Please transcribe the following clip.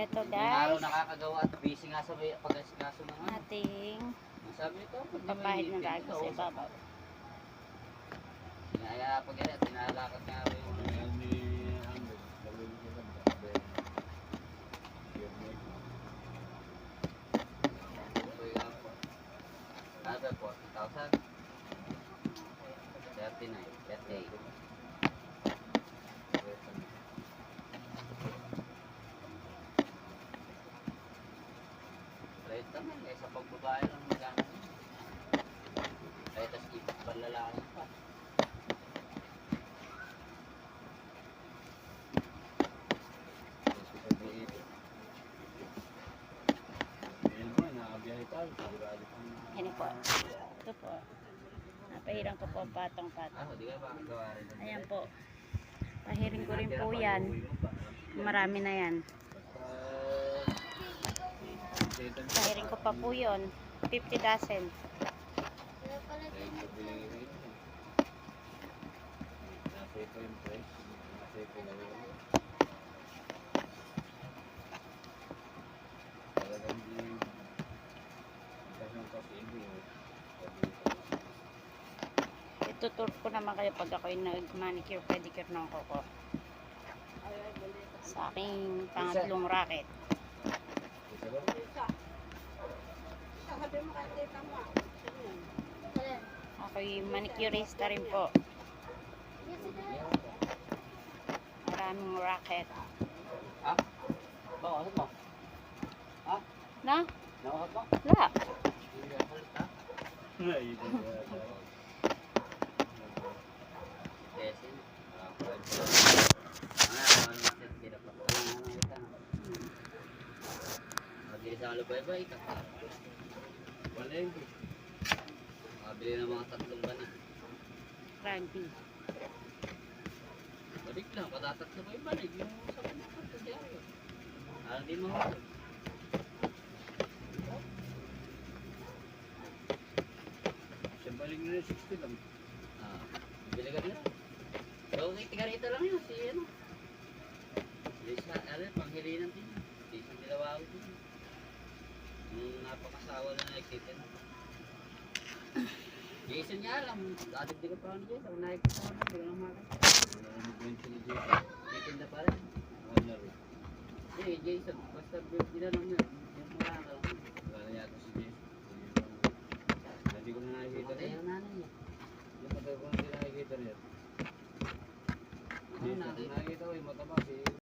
Eto Hindi nga araw guys, nakakagawa at busy nga sa pag-asikaso ng ano. ating Sabi ito, papahid ng rago sa ibabaw. Kaya pag yan, tinalakad nga rin yung Ano po, 2,000? 39, 38. Right naman, eh, sa pagbabae lang magkano. Kahit tas ipag panlalaki pa. Yan po. Ito po. Napahiran ko po ang patong-patong. Di ka makagawa rin. Ayan po. Pahirin ko rin po yan. Marami na yan. Pahirin ko pa po yun. 50 dozen. Itutur ko naman kayo pag ako'y nag-manicure pedicure ng kuko. Sa aking pangatlong racket. Ako'y manicurista rin po. Maraming racket. Ha? Bakit mo? Ha? Na? Nakakot mo? La. Hindi ako ulit, ha? Desin. Sa alubay-bay, waleng. Makabili ng mga 3 banig. Rugby. Balik lang, patatatlo ko yung banig. Yung sa mga diaryo. Alam din mo. Siyang balik nila 60 lang. Bili ka nila. So, tiga-rito lang yun. Si ano. Lisa, panghilinan din. Lisa nilawawag din. Yung napakasawa na nagtitin. Jason nga lang, dati di ka pa ano Jason, nakikita ko na, hindi ko lang makakita. Titinda pa rin. Eh, Jason, basta ginanong yun, yung mura ka lang. Wala yata si Jason. Hindi ko na nakikita Matay rin. yung nanay niya. Yung matagal ko na nakikita rin. Ano nakikita? Nakikita ko yung mataba si